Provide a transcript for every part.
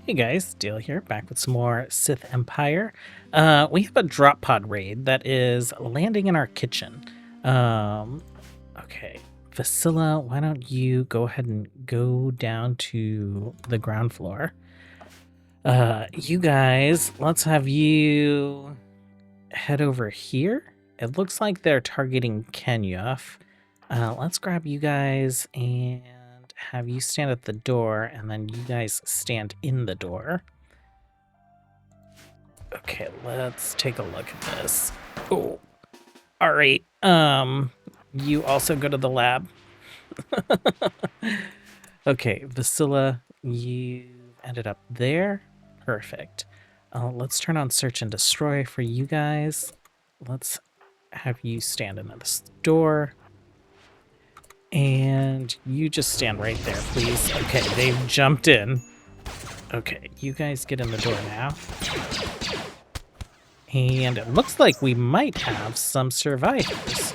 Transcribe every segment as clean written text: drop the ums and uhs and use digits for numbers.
Hey guys, Dale here, back with some more Sith Empire. We have a drop pod raid that is landing in our kitchen. Okay, Vasilla, why don't you go ahead and go down to the ground floor? You guys, let's have you head over here. It looks like they're targeting Kenyuf. Let's grab you guys and have you stand at the door, and then you guys stand in the door. Okay, let's take a look at this. Oh, all right. You also go to the lab. Okay, Vasilla, you ended up there. Perfect. Let's turn on search and destroy for you guys. Let's have you stand in this door. And you just stand right there, please. Okay, they've jumped in. Okay, you guys get in the door now. And it looks like we might have some survivors.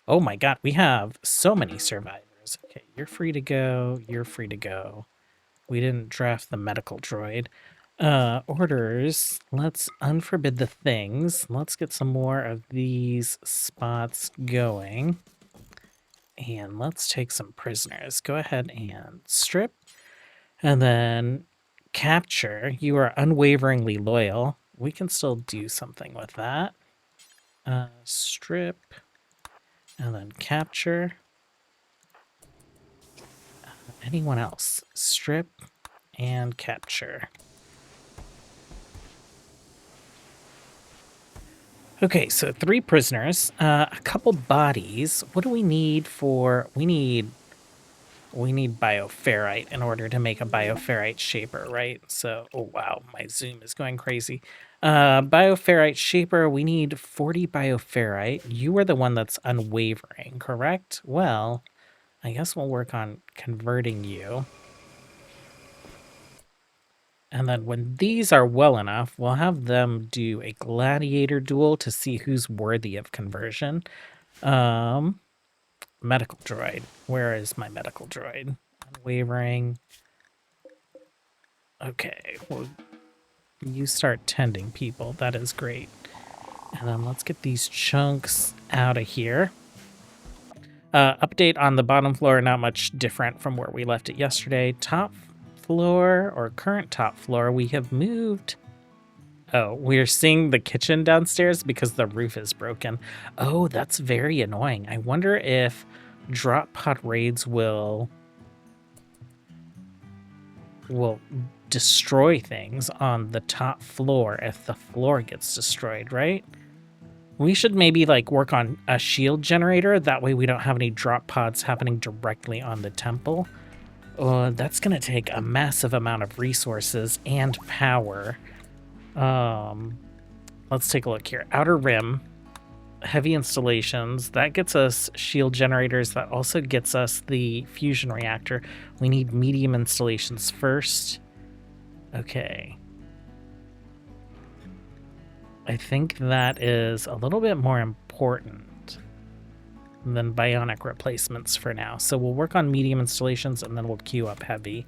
Oh my god, we have so many survivors. Okay, you're free to go. You're free to go. We didn't draft the medical droid. Orders. Let's unforbid the things. Let's get some more of these spots going. And let's take some prisoners. Go ahead and strip. And then capture. You are unwaveringly loyal. We can still do something with that. Strip. And then capture. Anyone else? Strip and capture. Okay, so 3 prisoners, a couple bodies. What do we need for... We need bioferrite in order to make a bioferrite shaper, right? So, oh wow, my zoom is going crazy. Bioferrite shaper, we need 40 bioferrite. You are the one that's unwavering, correct? Well, I guess we'll work on converting you. And then when these are well enough, we'll have them do a gladiator duel to see who's worthy of conversion. Medical droid. Where is my medical droid? Unwavering. Okay, well, you start tending people. That is great. And then let's get these chunks out of here. Update on the bottom floor, not much different from where we left it yesterday. Top floor, or current top floor, we have moved. Oh, we're seeing the kitchen downstairs because the roof is broken. Oh, that's very annoying. I wonder if drop pod raids will destroy things on the top floor if the floor gets destroyed, right? We should maybe like work on a shield generator. That way we don't have any drop pods happening directly on the temple. That's going to take a massive amount of resources and power. Let's take a look here. Outer Rim, heavy installations. That gets us shield generators. That also gets us the fusion reactor. We need medium installations first. Okay. I think that is a little bit more important than bionic replacements for now. So we'll work on medium installations and then we'll queue up heavy.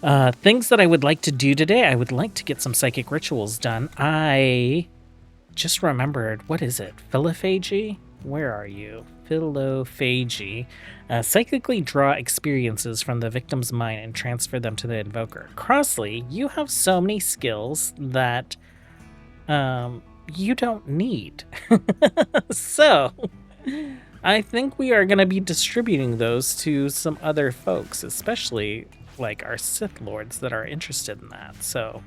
Things that I would like to do today. I would like to get some psychic rituals done. I just remembered, what is it? Philophagy? Where are you? Philophagy. Psychically draw experiences from the victim's mind and transfer them to the invoker. Crossley, you have so many skills that you don't need. So I think we are going to be distributing those to some other folks, especially like our Sith Lords that are interested in that. So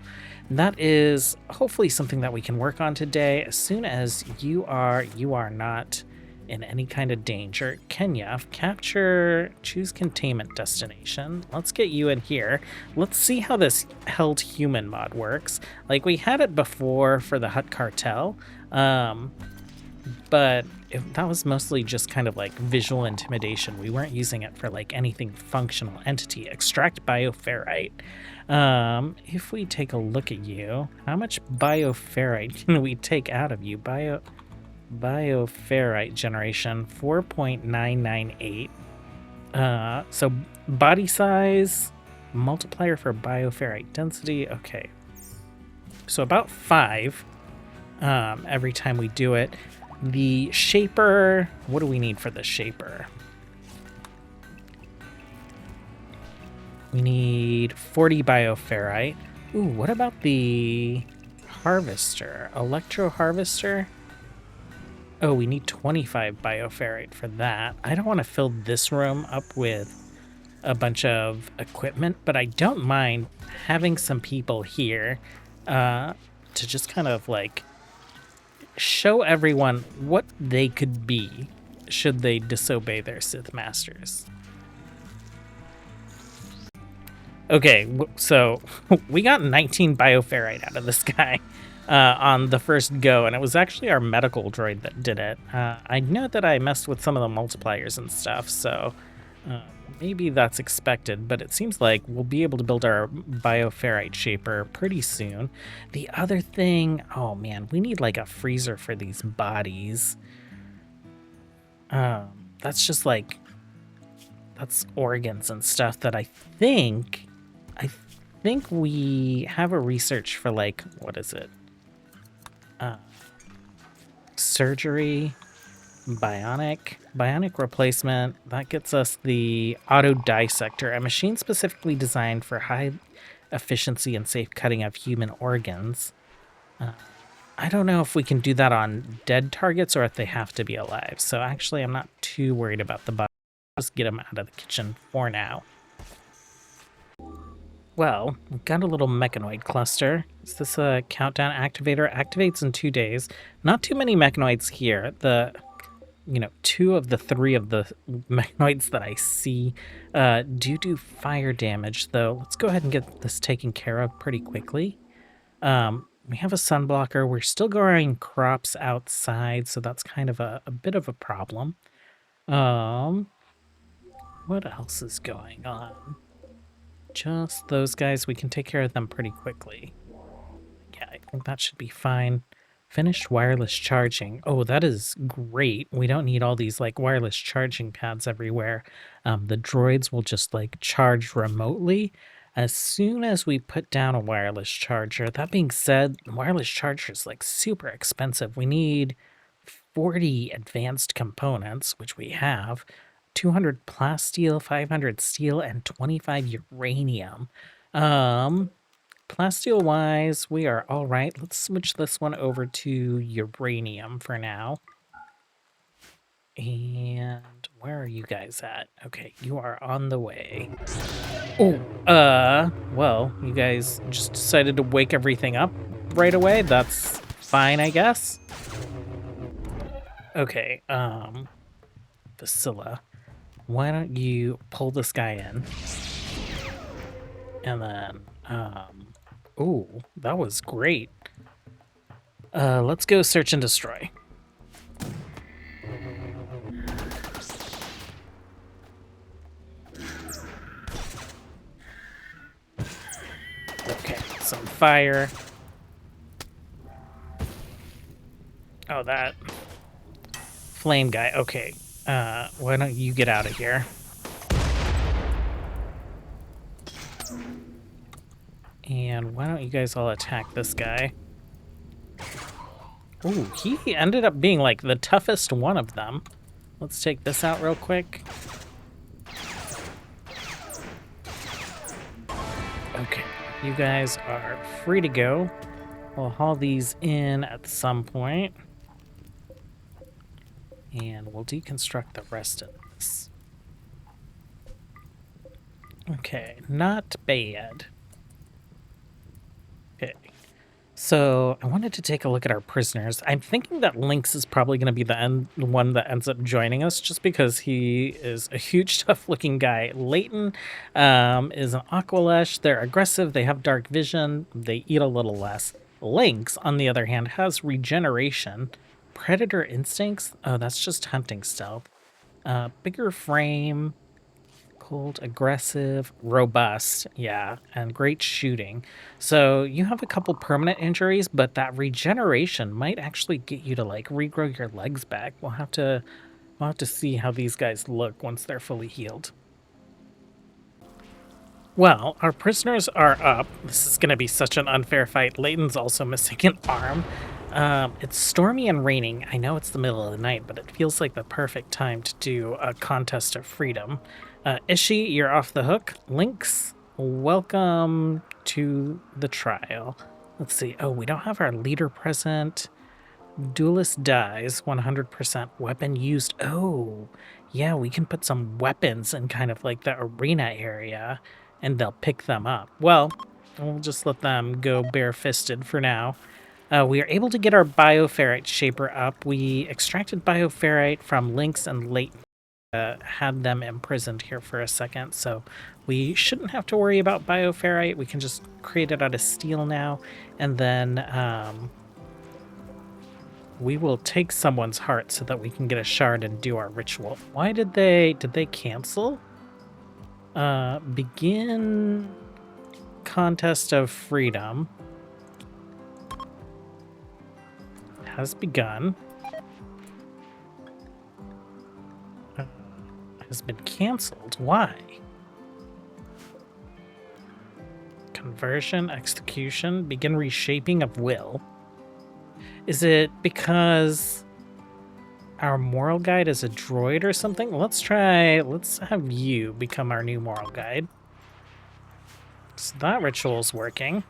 that is hopefully something that we can work on today. As soon as you are not in any kind of danger. Kenya, capture, choose containment destination. Let's get you in here. Let's see how this held human mod works. Like we had it before for the Hutt Cartel, but that was mostly just kind of like visual intimidation. We weren't using it for like anything functional. Entity, extract bioferrite. If we take a look at you, how much bioferrite can we take out of you? Bioferrite generation 4.998. So body size Multiplier for bioferrite density. Okay. So about 5 every time we do it. The shaper, what do we need for the shaper? We need 40 bioferrite. Ooh, what about the harvester? Electro harvester? Oh, we need 25 bioferrite for that. I don't want to fill this room up with a bunch of equipment, but I don't mind having some people here to just kind of like show everyone what they could be should they disobey their Sith masters. Okay, so we got 19 bioferrite out of this guy on the first go, and it was actually our medical droid that did it. I know that I messed with some of the multipliers and stuff, so maybe that's expected, but it seems like we'll be able to build our bioferrite shaper pretty soon. The other thing, oh man, we need like a freezer for these bodies. That's just like, that's organs and stuff that I think we have a research for, like, what is it? Surgery, bionic replacement. That gets us the auto dissector, a machine specifically designed for high efficiency and safe cutting of human organs. I don't know if we can do that on dead targets or if they have to be alive. So actually, I'm not too worried about the body. Just get them out of the kitchen for now. Well, we've got a little Mechanoid cluster. Is this a countdown activator? Activates in 2 days. Not too many Mechanoids here. The, 2 of the 3 of the Mechanoids that I see do fire damage, though. Let's go ahead and get this taken care of pretty quickly. We have a sun blocker. We're still growing crops outside, so that's kind of a bit of a problem. What else is going on? Just those guys. We can take care of them pretty quickly. Yeah, I think that should be fine. Finished wireless charging. Oh, that is great. We don't need all these like wireless charging pads everywhere. The droids will just like charge remotely as soon as we put down a wireless charger. That being said, the wireless charger is like super expensive. We need 40 advanced components, which we have. 200 plasteel, 500 steel, and 25 uranium. Plasteel wise, we are all right. Let's switch this one over to uranium for now. And where are you guys at? Okay, you are on the way. Oh, well, you guys just decided to wake everything up right away. That's fine, I guess. Okay, Vasilla, why don't you pull this guy in? And then, oh, that was great. Let's go search and destroy. Okay, some fire. Oh, that flame guy. Okay, why don't you get out of here? And why don't you guys all attack this guy? Ooh, he ended up being like the toughest one of them. Let's take this out real quick. Okay, you guys are free to go. We'll haul these in at some point. And we'll deconstruct the rest of this. Okay, not bad. Okay, so I wanted to take a look at our prisoners. I'm thinking that Lynx is probably going to be the one that ends up joining us, just because he is a huge, tough-looking guy. Leighton is an Aqualesh. They're aggressive. They have dark vision. They eat a little less. Lynx, on the other hand, has regeneration. Predator instincts. Oh, that's just hunting stealth. Bigger frame. Cold, aggressive, robust, yeah, and great shooting. So you have a couple permanent injuries, but that regeneration might actually get you to like regrow your legs back. We'll have to see how these guys look once they're fully healed. Well, our prisoners are up. This is going to be such an unfair fight. Leighton's also missing an arm. It's stormy and raining. I know it's the middle of the night, but it feels like the perfect time to do a contest of freedom. Ishi, you're off the hook. Lynx, welcome to the trial. Let's see. Oh, we don't have our leader present. Duelist dies, 100% weapon used. Oh, yeah, we can put some weapons in kind of like the arena area and they'll pick them up. Well, we'll just let them go bare-fisted for now. We are able to get our bioferrite shaper up. We extracted bioferrite from Lynx and Leighton. Had them imprisoned here for a second, so we shouldn't have to worry about bioferrite. We can just create it out of steel now, and then we will take someone's heart so that we can get a shard and do our ritual. Why did they cancel? Begin contest of freedom has begun. Has been canceled. Why? Conversion, execution, begin reshaping of will. Is it because our moral guide is a droid or something? Let's have you become our new moral guide. So that ritual's working.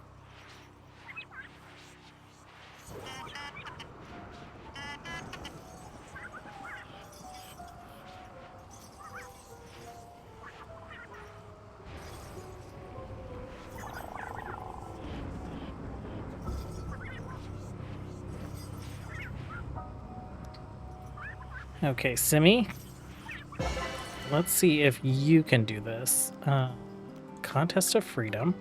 Okay, Simi. Let's see if you can do this. Contest of Freedom.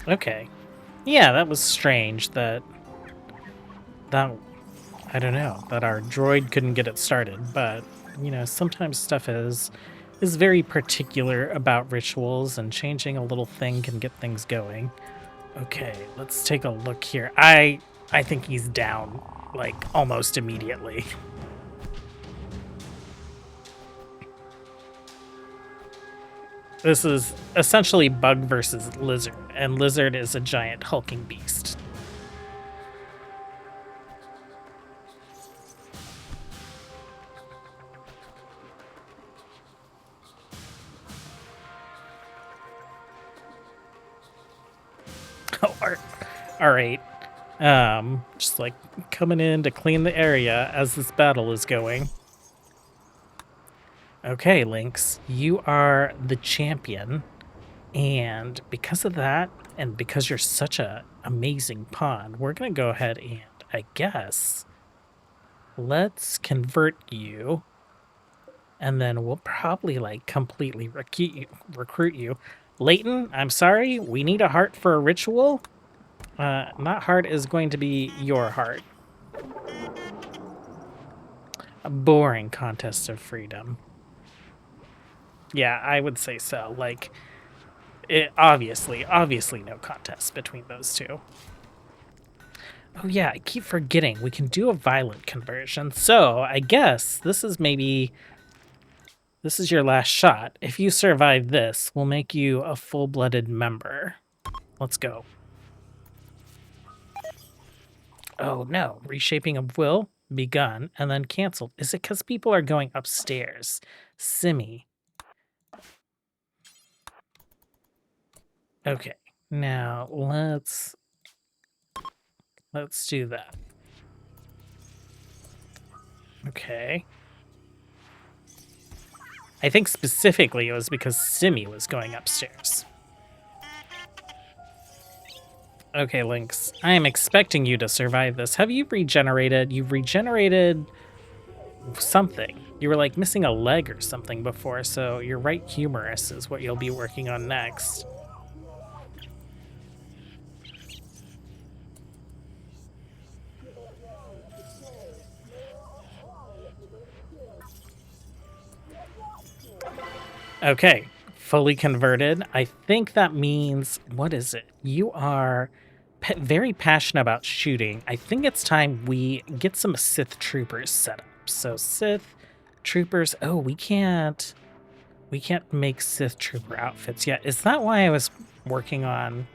Okay. Yeah, that was strange that I don't know, that our droid couldn't get it started, but you know, sometimes stuff is very particular about rituals, and changing a little thing can get things going. Okay, let's take a look here. I think he's down, like, almost immediately. This is essentially Bug versus Lizard, and Lizard is a giant hulking beast. Oh, all right. Just like coming in to clean the area as this battle is going. Okay, Lynx, you are the champion, and because of that, and because you're such a amazing pawn, we're gonna go ahead and, I guess, let's convert you, and then we'll probably like completely recruit you. Leighton, I'm sorry, we need a heart for a ritual. That heart is going to be your heart. A boring contest of freedom. Yeah, I would say so. Like, it obviously no contest between those two. Oh yeah, I keep forgetting we can do a violent conversion. So I guess this is your last shot. If you survive this, we'll make you a full-blooded member. Let's go. Oh no, reshaping of will begun and then canceled. Is it because people are going upstairs? Simi. Okay, now let's do that. Okay. I think specifically it was because Simi was going upstairs. Okay, Lynx, I am expecting you to survive this. Have you regenerated? You've regenerated something. You were like missing a leg or something before, so your right humerus is what you'll be working on next. Okay, fully converted. I think that means, what is it? You are very passionate about shooting. I think it's time we get some Sith troopers set up. So Sith troopers. Oh, we can't make Sith trooper outfits yet. Is that why I was working on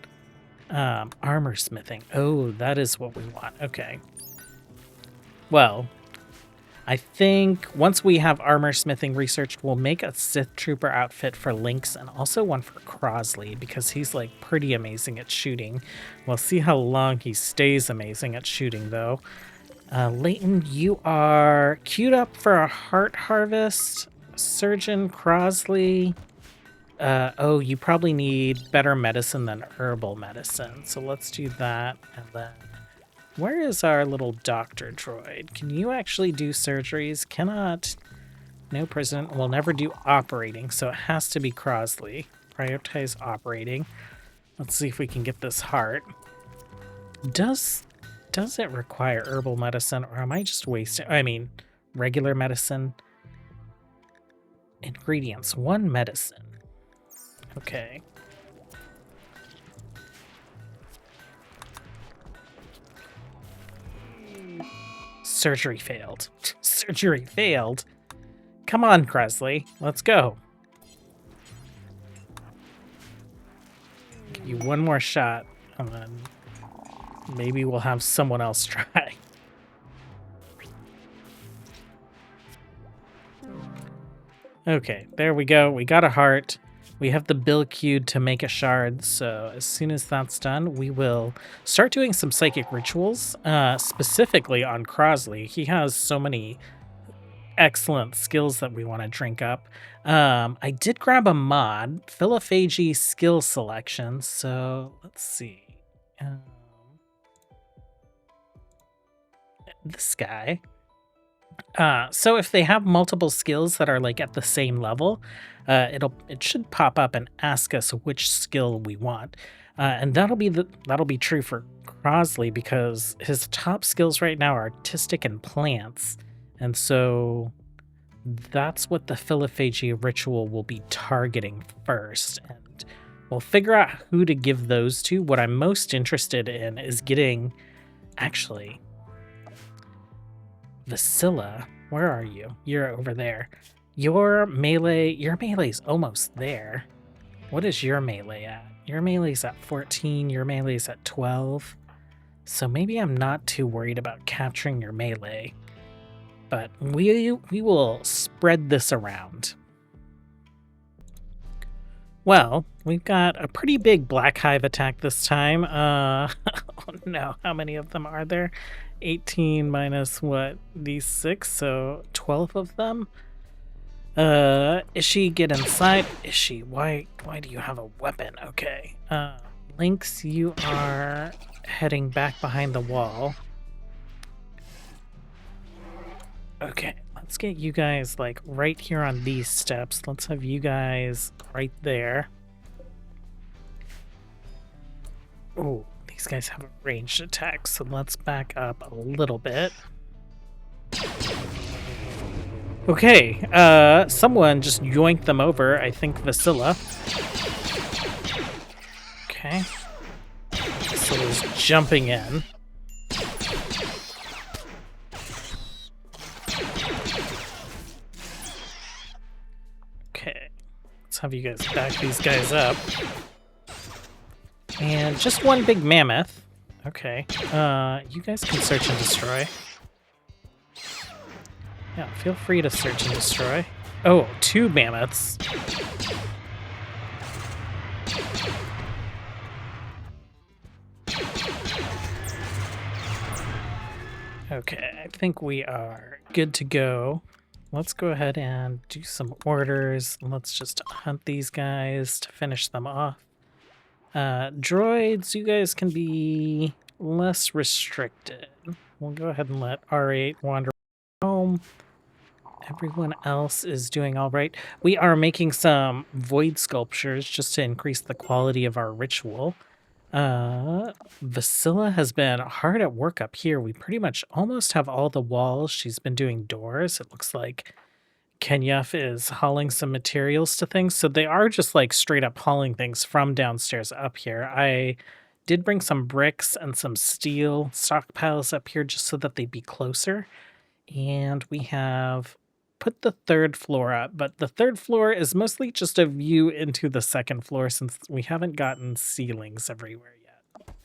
armor smithing? Oh, that is what we want. Okay. Well, I think once we have armor smithing researched, we'll make a Sith trooper outfit for Lynx and also one for Crosley because he's like pretty amazing at shooting. We'll see how long he stays amazing at shooting though. Leighton, you are queued up for a heart harvest. Surgeon Crosley. Oh, you probably need better medicine than herbal medicine. So let's do that. And then where is our little doctor droid? Can you actually do surgeries? Cannot. No, President will never do operating, so it has to be Crosley. Prioritize operating. Let's see if we can get this heart. Does it require herbal medicine, or am I just wasting? I mean, regular medicine. Ingredients, 1 medicine. Okay. Surgery failed. Surgery failed? Come on, Crosley. Let's go. Give you one more shot, and then maybe we'll have someone else try. Okay, there we go. We got a heart. We have the bill queued to make a shard, so as soon as that's done, we will start doing some psychic rituals, specifically on Crosley. He has so many excellent skills that we want to drink up. I did grab a mod, Philophagy skill selection, so let's see. This guy. So if they have multiple skills that are like at the same level, it should pop up and ask us which skill we want, and that'll be true for Crosley because his top skills right now are artistic and plants, and so that's what the Philophagy ritual will be targeting first, and we'll figure out who to give those to. What I'm most interested in is getting, actually. Vasilla, where are you? You're over there. Your melee's almost there. What is your melee at? Your melee's at 14, your melee's at 12. So maybe I'm not too worried about capturing your melee. But we will spread this around. Well, we've got a pretty big Black Hive attack this time. Oh no, how many of them are there? 18 minus what? These 6, so 12 of them. Ishi, get inside. Ishi, why do you have a weapon? Okay. Lynx, you are heading back behind the wall. Okay, let's get you guys like right here on these steps. Let's have you guys right there. Oh, these guys have a ranged attack, so let's back up a little bit. Okay, someone just yoinked them over. I think Vasilla. Okay. Vasilla's jumping in. Okay, let's have you guys back these guys up. And just one big mammoth. Okay. You guys can search and destroy. Yeah, feel free to search and destroy. Oh, 2 mammoths. Okay, I think we are good to go. Let's go ahead and do some orders. Let's just hunt these guys to finish them off. Droids, you guys can be less restricted. We'll go ahead and let R8 wander home. Everyone else is doing all right. We are making some void sculptures just to increase the quality of our ritual. Vasilla has been hard at work up here. We pretty much almost have all the walls. She's been doing doors. It looks like Kenyef is hauling some materials to things. So they are just like straight up hauling things from downstairs up here. I did bring some bricks and some steel stockpiles up here just so that they'd be closer. And we have put the third floor up, but the third floor is mostly just a view into the second floor since we haven't gotten ceilings everywhere yet.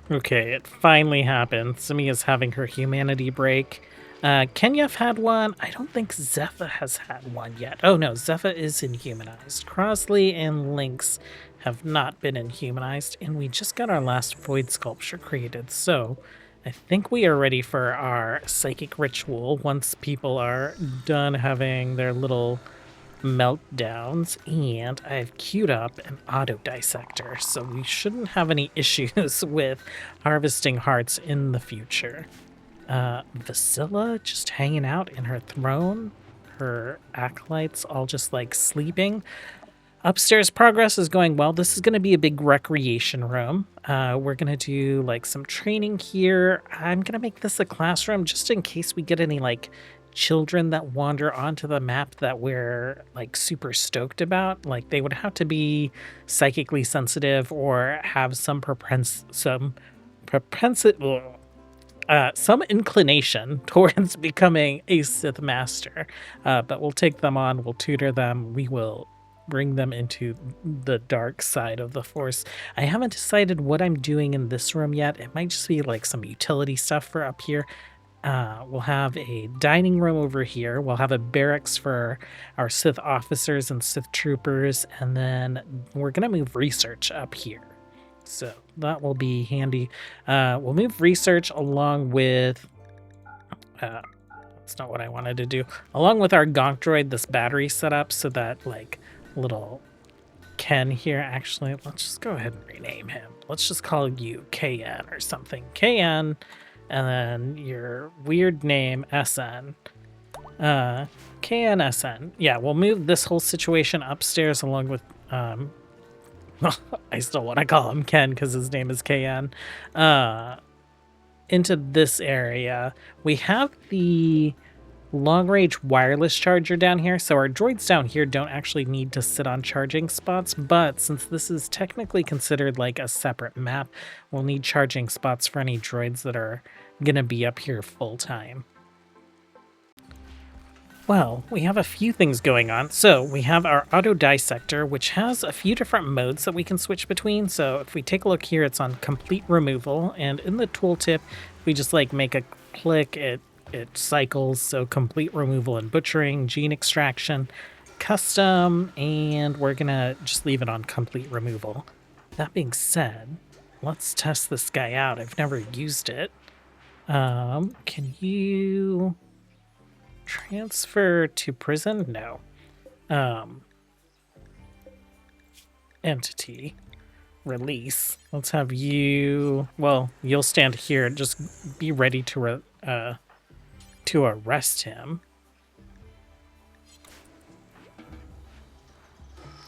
Okay, it finally happened. Simi is having her humanity break. Kenyev had one. I don't think Zepha has had one yet. Oh no, Zepha is inhumanized. Crosley and Lynx have not been inhumanized, and we just got our last void sculpture created, so I think we are ready for our psychic ritual once people are done having their little meltdowns, and I've queued up an auto dissector, so we shouldn't have any issues with harvesting hearts in the future. Vasilla just hanging out in her throne, her acolytes all just like sleeping. Upstairs progress is going well. This is going to be a big recreation room. We're going to do like some training here. I'm going to make this a classroom just in case we get any like children that wander onto the map that we're like super stoked about. Like they would have to be psychically sensitive or have some inclination towards becoming a Sith Master. But we'll take them on, we'll tutor them, we will bring them into the dark side of the Force. I haven't decided what I'm doing in this room yet. It might just be like some utility stuff for up here. We'll have a dining room over here. We'll have a barracks for our Sith officers and Sith troopers, and then we're going to move research up here. So that will be handy. We'll move research along with... that's not what I wanted to do. Along with our Gonk droid, this battery setup, so that like little Ken here, actually, let's just go ahead and rename him. Let's just call you KN or something. KN, and then your weird name, SN. KNSN. Yeah, we'll move this whole situation upstairs along with... I still want to call him Ken because his name is KN. Into this area. We have the long-range wireless charger down here, so our droids down here don't actually need to sit on charging spots, but since this is technically considered like a separate map, we'll need charging spots for any droids that are gonna be up here full-time. Well, we have a few things going on. So we have our auto dissector, which has a few different modes that we can switch between. So if we take a look here, it's on complete removal, and in the tooltip, we just like make a click, it cycles. So complete removal and butchering, gene extraction, custom, and we're gonna just leave it on complete removal. That being said, let's test this guy out. I've never used it. Can you transfer to prison? No. Entity. Release. Let's have you... Well, you'll stand here. Just be ready to arrest him.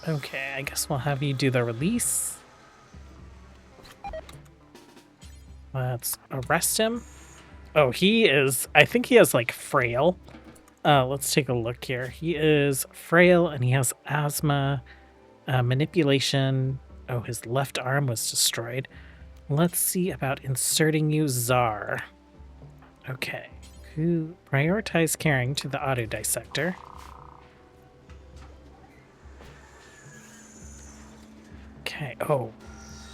Okay, I guess we'll have you do the release. Let's arrest him. Oh, he is... I think he has, like, frail. Let's take a look here. He is frail, and he has asthma, manipulation. Oh, his left arm was destroyed. Let's see about inserting you, Czar. Okay. Who prioritize carrying to the auto dissector. Okay. Oh,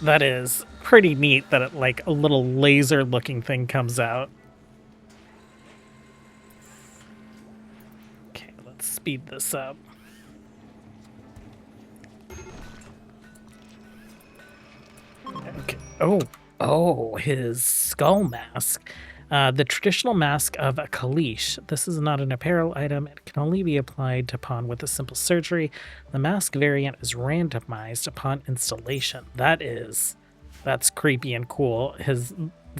that is pretty neat that it, like, a little laser-looking thing comes out. Speed this up. Okay. Oh, his skull mask. The traditional mask of a Kalish. This is not an apparel item. It can only be applied upon with a simple surgery. The mask variant is randomized upon installation. That's creepy and cool.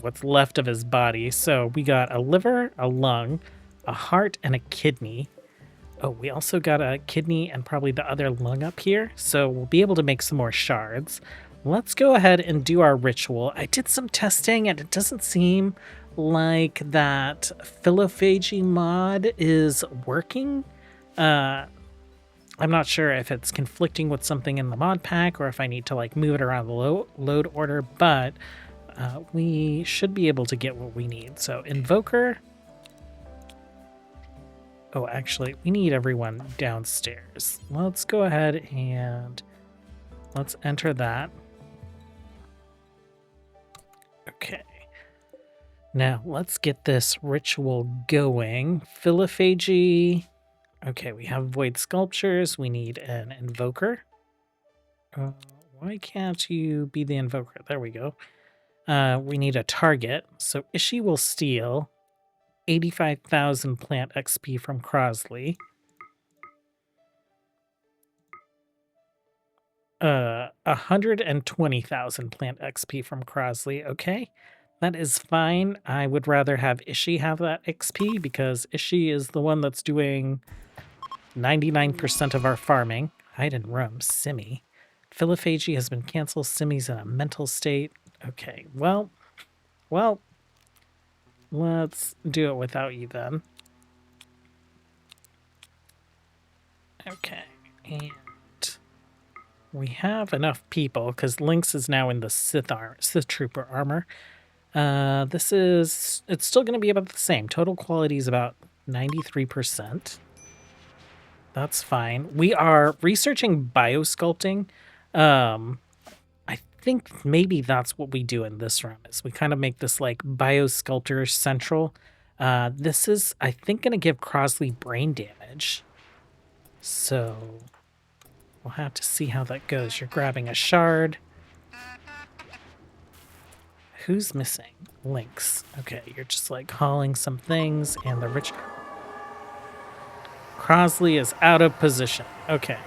What's left of his body. So we got a liver, a lung, a heart, and a kidney. Oh, we also got a kidney and probably the other lung up here, so we'll be able to make some more shards. Let's go ahead and do our ritual. I did some testing, and it doesn't seem like that philophagy mod is working. I'm not sure if it's conflicting with something in the mod pack or if I need to like move it around the load order, but we should be able to get what we need. So Invoker. Oh, actually, we need everyone downstairs. Let's go ahead and let's enter that. Okay. Now, let's get this ritual going. Philophagy. Okay, we have void sculptures. We need an invoker. Why can't you be the invoker? There we go. We need a target. So Ishi will steal 85,000 plant XP from Crosley. 120,000 plant XP from Crosley. Okay, that is fine. I would rather have Ishi have that XP because Ishi is the one that's doing 99% of our farming. Hide in room, Simi. Philophagy has been canceled. Simi's in a mental state. Okay, well, let's do it without you then. Okay, and we have enough people because Lynx is now in the Sith Trooper armor. It's still going to be about the same. Total quality is about 93%. That's fine. We are researching biosculpting. I think maybe that's what we do in this room is we kind of make this like biosculptor central. This is, I think, going to give Crosley brain damage. So we'll have to see how that goes. You're grabbing a shard. Who's missing? Lynx. Okay, you're just like hauling some things and the rich... Crosley is out of position. Okay.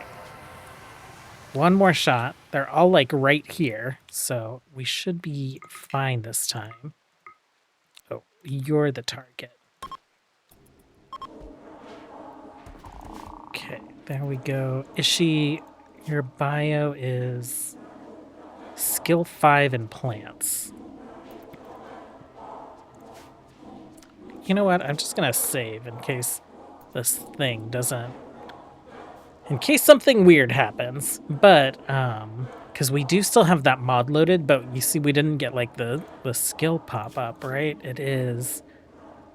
One more shot. They're all like right here. So we should be fine this time. Oh, you're the target. Okay, there we go. Ishi, your bio is skill 5 in plants. You know what? I'm just going to save in case this thing doesn't... In case something weird happens. But, because we do still have that mod loaded, but you see we didn't get, like, the skill pop-up, right? It is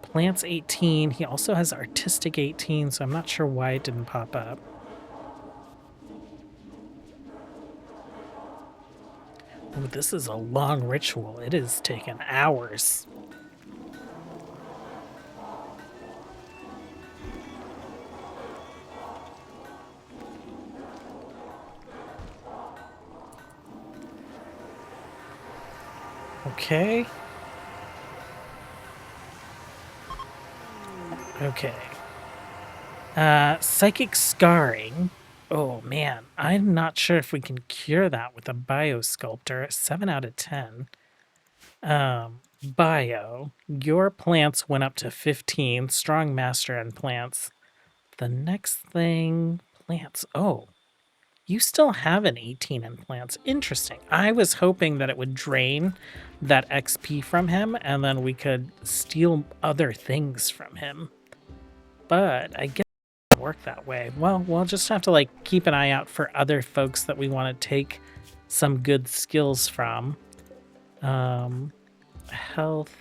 plants 18. He also has artistic 18, so I'm not sure why it didn't pop up. Oh, this is a long ritual. It has taken hours. Okay. Okay. Psychic scarring. Oh man, I'm not sure if we can cure that with a biosculptor. 7 out of 10. Bio. Your plants went up to 15. Strong master and plants. The next thing, plants. Oh, you still have an 18 in plants. Interesting. I was hoping that it would drain that XP from him and then we could steal other things from him. But I guess it doesn't work that way. Well, we'll just have to like keep an eye out for other folks that we want to take some good skills from. Health.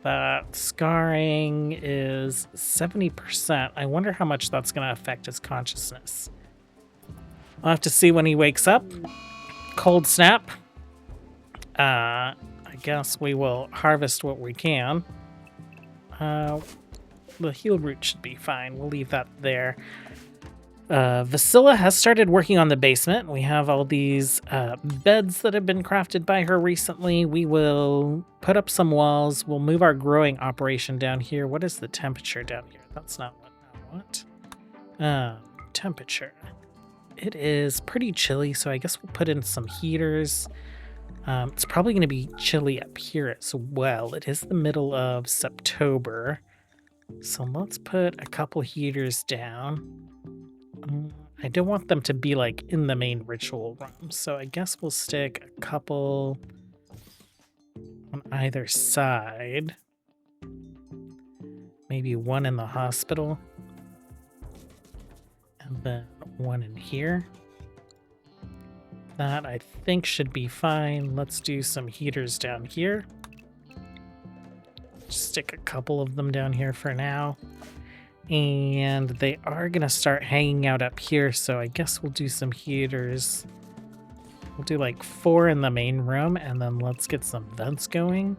That scarring is 70%. I wonder how much that's going to affect his consciousness. I'll have to see when he wakes up. Cold snap. I guess we will harvest what we can. The heal root should be fine. We'll leave that there. Vasilla has started working on the basement. We have all these beds that have been crafted by her recently. We will put up some walls. We'll move our growing operation down here. What is the temperature down here? That's not what I want. Temperature. It is pretty chilly, so I guess we'll put in some heaters. It's probably going to be chilly up here as well. It is the middle of September. So let's put a couple heaters down. I don't want them to be like in the main ritual room, so I guess we'll stick a couple on either side. Maybe one in the hospital. one in here. That I think should be fine. Let's do some heaters down here. Stick a couple of them down here for now. And they are going to start hanging out up here, so I guess we'll do some heaters. We'll do like 4 in the main room, and then let's get some vents going.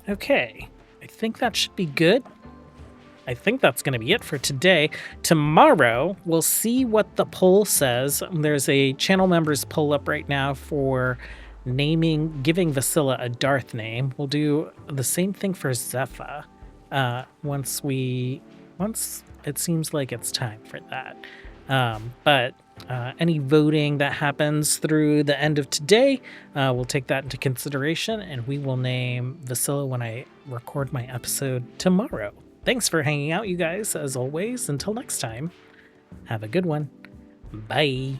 Okay, I think that should be good. I think that's going to be it for today. Tomorrow, we'll see what the poll says. There's a channel members poll up right now for giving Vasilla a Darth name. We'll do the same thing for Zepha once it seems like it's time for that. But any voting that happens through the end of today, we'll take that into consideration, and we will name Vasilla when I record my episode tomorrow. Thanks for hanging out, you guys, as always. Until next time, have a good one. Bye.